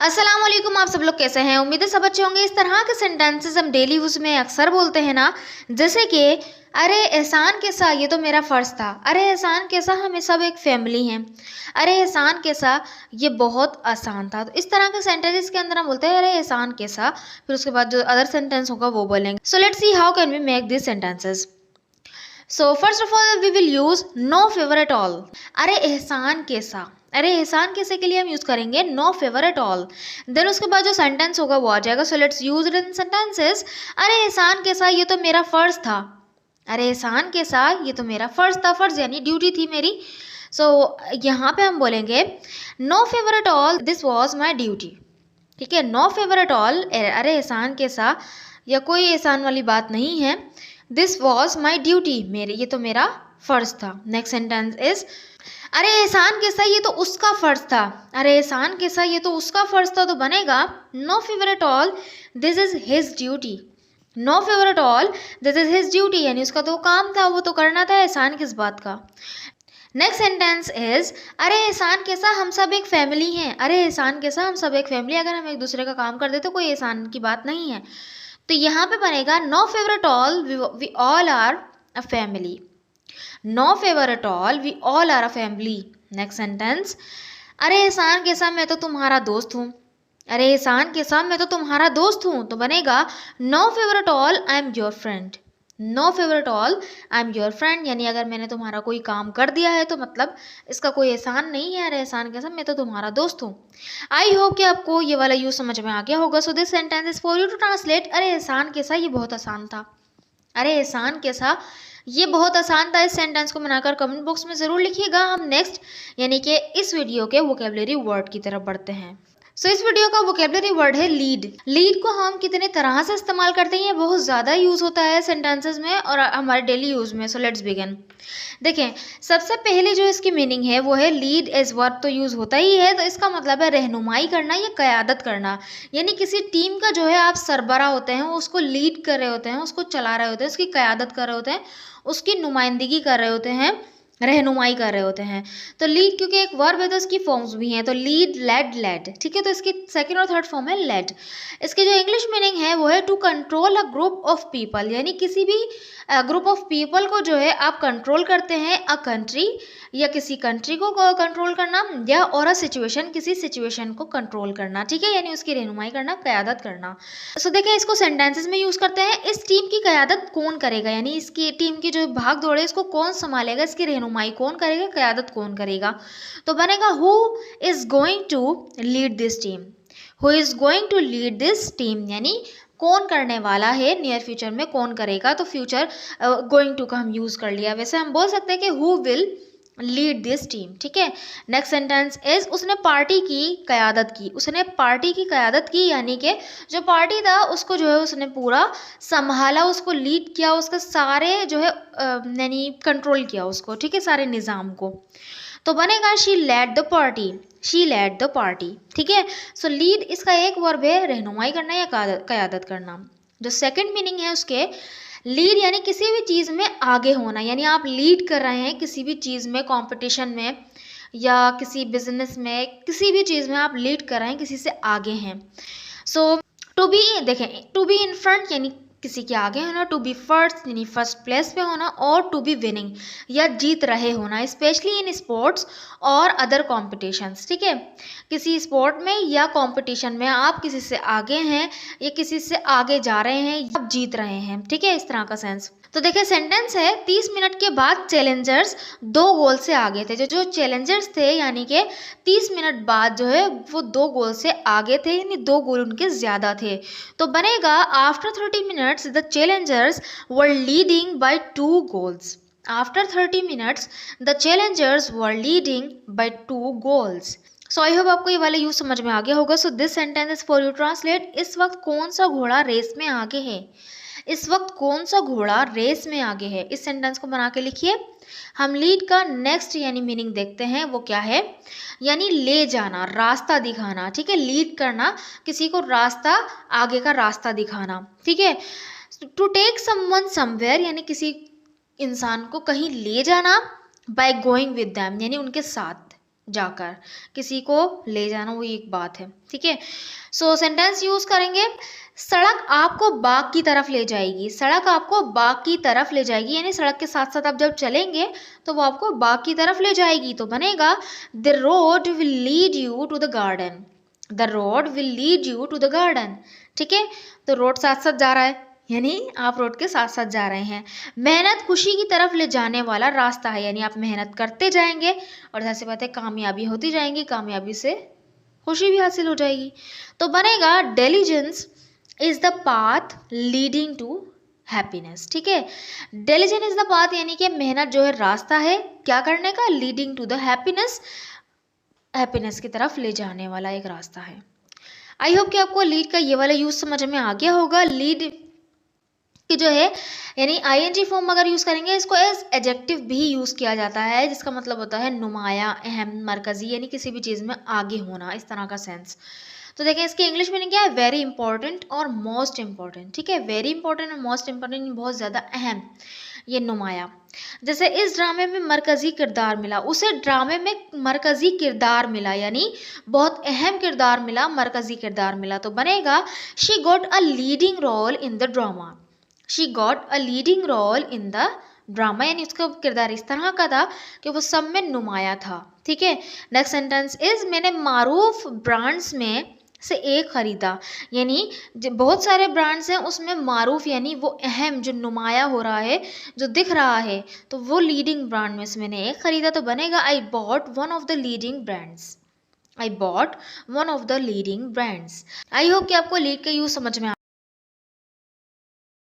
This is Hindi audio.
अस्सलाम वालेकुम। आप सब लोग कैसे हैं? उम्मीद है सब अच्छे होंगे। इस तरह के सेंटेंसेस हम डेली यूज में अक्सर बोलते हैं ना, जैसे कि अरे एहसान कैसा, ये तो मेरा फ़र्ज़ था। अरे एहसान कैसा, हम सब एक फैमिली हैं। अरे एहसान कैसा, ये बहुत आसान था। तो इस तरह के सेंटेंसेस के अंदर हम बोलते हैं अरे एहसान कैसा, फिर उसके बाद जो अदर सेंटेंस होगा वो बोलेंगे। So let's see how can we make this sentences. So first of all we will use no favour at all. अरे एहसान कैसा, अरे एहसान कैसे के लिए हम यूज करेंगे no favour at all. Then उसके बाद जो सेंटेंस होगा वो आ जाएगा। So let's use it in sentences. अरे एहसान कैसा, ये तो मेरा फर्ज था। अरे एहसान कैसा, ये तो मेरा फर्ज था। फर्ज यानी ड्यूटी थी मेरी। सो यहाँ पे हम बोलेंगे no favour at all, this was my duty. ठीक है, नो फेवर एट ऑल, अरे एहसान कैसा, या कोई एहसान वाली बात नहीं है। दिस वॉज माई ड्यूटी, मेरे ये तो मेरा फर्ज था। नेक्स्ट सेंटेंस इज अरे एहसान कैसा, ये तो उसका फर्ज था। अरे एहसान कैसा, ये तो उसका फर्ज था। तो बनेगा no favour at all, this is his duty. No favour at all, this is his duty, यानी उसका तो काम था, वो तो करना था, एहसान किस बात का। नेक्स्ट सेंटेंस इज अरे एहसान कैसा, हम सब एक फैमिली हैं। अरे एहसान कैसा, हम सब एक फैमिली, अगर हम एक दूसरे का काम कर देते तो कोई एहसान की बात नहीं है। तो यहाँ पे बनेगा no favour at all, we all are a family. No favour at all, we all are a family. Next sentence अरे एहसान कैसा, मैं तो तुम्हारा दोस्त हूँ। अरे एहसान कैसा, मैं तो तुम्हारा दोस्त हूँ। तो बनेगा no favour at all, I am your friend. No favour at all, I am your friend, यानी अगर मैंने तुम्हारा कोई काम कर दिया है तो मतलब इसका कोई एहसान नहीं है। अरे एहसान कैसा, मैं तो तुम्हारा दोस्त हूँ। आई होप कि आपको ये वाला यूज समझ में आ गया होगा। So this sentence is for you to translate. अरे एहसान कैसा, ये बहुत आसान था। अरे एहसान कैसा, ये बहुत आसान था। इस सेंटेंस को बनाकर कमेंट बॉक्स में ज़रूर लिखिएगा। हम नेक्स्ट यानी कि इस वीडियो के वोकेबलरी वर्ड की तरफ बढ़ते हैं। सो इस वीडियो का वोकेबलरी वर्ड है लीड। लीड को हम कितने तरह से इस्तेमाल करते हैं, ये बहुत ज़्यादा यूज़ होता है सेंटेंसेस में और हमारे डेली यूज़ में। So let's begin. देखें, सबसे पहले जो इसकी मीनिंग है वो है लीड एज वर्ब, तो यूज़ होता ही है। तो इसका मतलब है रहनुमाई करना या क़यादत करना, यानी किसी टीम का जो है आप सरबरा होते हैं, उसको लीड कर रहे होते हैं, उसको चला रहे होते हैं, उसकी क़यादत कर रहे होते हैं, उसकी नुमाइंदगी कर रहे होते हैं, रहनुमाई कर रहे होते हैं। तो लीड क्योंकि एक वर्ब है तो इसकी फॉर्म्स भी हैं। तो लीड, लेड, लेड, ठीक है। तो इसकी सेकंड और थर्ड फॉर्म है लेड। इसकी जो इंग्लिश मीनिंग है वो है to control a group of people, यानी किसी भी ग्रुप ऑफ पीपल को जो है आप कंट्रोल करते हैं। अ कंट्री, या किसी कंट्री को कंट्रोल करना, या और अ सिचुएशन, किसी सिचुएशन को कंट्रोल करना, ठीक है, यानी उसकी रहनुमाई करना, क़यादत करना। सो देखिए, इसको सेंटेंसेस में यूज़ करते हैं। इस टीम की क़यादत कौन करेगा, यानी इसकी टीम की जो भाग दौड़ है इसको कौन संभालेगा, इसकी रहनुमाई कौन करेगा, क़यादत कौन करेगा। तो बनेगा who is going to lead this team. Who is going to lead this team, यानी कौन करने वाला है, नियर फ्यूचर में कौन करेगा। तो फ्यूचर गोइंग टू का हम यूज़ कर लिया। वैसे हम बोल सकते हैं कि who will lead this team, ठीक है। नेक्स्ट सेंटेंस इज उसने पार्टी की क़यादत की। उसने पार्टी की क़यादत की, यानी कि जो पार्टी था उसको जो है उसने पूरा संभाला, उसको लीड किया, उसका सारे जो है यानी कंट्रोल किया उसको, ठीक है, सारे निज़ाम को। तो बनेगा she led the party. She led the party, ठीक है। सो लीड इसका एक वर्ब है रहनुमाई करना या क़यादत करना। जो सेकंड मीनिंग है उसके, लीड यानी किसी भी चीज़ में आगे होना, यानी आप लीड कर रहे हैं किसी भी चीज़ में, कंपटीशन में या किसी बिजनेस में, किसी भी चीज़ में आप लीड कर रहे हैं, किसी से आगे हैं। सो टू बी, देखें, टू बी इन फ्रंट यानी किसी के आगे होना, टू बी फर्स्ट यानी फर्स्ट प्लेस पे होना, और टू बी विनिंग या जीत रहे होना, स्पेशली इन स्पोर्ट्स और अदर कॉम्पिटिशन्स, ठीक है। किसी स्पोर्ट में या कंपटीशन में आप किसी से आगे हैं या किसी से आगे जा रहे हैं या आप जीत रहे हैं, ठीक है, इस तरह का सेंस। तो देखिए सेंटेंस है 30 मिनट के बाद चैलेंजर्स 2 गोल से आगे थे। जो चैलेंजर्स थे यानी कि 30 मिनट बाद जो है वो 2 गोल से आगे थे, यानी 2 गोल उनके ज़्यादा थे। तो बनेगा after 30 minutes the Challengers were leading by 2 goals. After 30 minutes the Challengers were leading by 2 goals. So I hope आपको ये वाला यूज समझ में आ गया होगा। So this sentence is for you translate. इस वक्त कौन सा घोड़ा रेस में आगे है। इस वक्त कौन सा घोड़ा रेस में आगे है। इस सेंटेंस को बना के लिखिए। हम लीड का नेक्स्ट यानी मीनिंग देखते हैं, वो क्या है, यानी ले जाना, रास्ता दिखाना, ठीक है। लीड करना, किसी को रास्ता, आगे का रास्ता दिखाना, ठीक है। टू टेक समवन समवेयर यानी किसी इंसान को कहीं ले जाना, बाय गोइंग विद दैम यानी उनके साथ, जाकर, किसी को ले जाना, वो एक बात है, ठीक है। सो सेंटेंस यूज करेंगे, सड़क आपको बाग की तरफ ले जाएगी, सड़क आपको बाग की तरफ ले जाएगी, यानी सड़क के साथ साथ आप जब चलेंगे तो वो आपको बाग की तरफ ले जाएगी। तो बनेगा the road will lead you to the garden, the road will lead you to the garden, ठीक है। तो रोड साथ साथ जा रहा है, यानी आप रोड के साथ साथ जा रहे हैं। मेहनत खुशी की तरफ ले जाने वाला रास्ता है, यानी आप मेहनत करते जाएंगे और जैसे बात है कामयाबी होती जाएंगी, कामयाबी से खुशी भी हासिल हो जाएगी। तो बनेगा diligence is the path leading to happiness, ठीक है। डिलिजेंस इज द पाथ यानी कि मेहनत जो है रास्ता है क्या करने का, leading to the happiness, happiness की तरफ ले जाने वाला एक रास्ता है। आई होप कि आपको लीड का ये वाला यूज समझ में आ गया होगा। लीड कि जो है यानी आईएनजी फॉर्म अगर यूज़ करेंगे, इसको एज एडजेक्टिव भी यूज़ किया जाता है, जिसका मतलब होता है नुमाया, अहम, मरकजी, यानी किसी भी चीज़ में आगे होना, इस तरह का सेंस। तो देखें इसकी इंग्लिश मीनिंग क्या है, वेरी इंपॉर्टेंट और मोस्ट इंपॉर्टेंट, ठीक है। वेरी इंपॉर्टेंट और मोस्ट इंपॉर्टेंट, बहुत ज़्यादा अहम, ये नुमाया। जैसे इस ड्रामे में मरकजी किरदार मिला, उसे ड्रामे में मरकजी किरदार मिला, यानी बहुत अहम किरदार मिला, मरकजी किरदार मिला। तो बनेगा she got a leading role in the drama, she got a leading role in the drama, यानी उसका किरदार इस तरह का था कि वो सब में नुमाया था, ठीक है। नेक्स्ट सेंटेंस इज मैंने मारूफ ब्रांड्स में से एक खरीदा, यानी बहुत सारे ब्रांड्स हैं उसमें मारूफ यानी वो अहम जो नुमाया हो रहा है, जो दिख रहा है, तो वो लीडिंग ब्रांड में से मैंने एक खरीदा। तो बनेगा I bought one of the leading brands, I bought one of the leading brands. I hope कि आपको लीड का यूज समझ में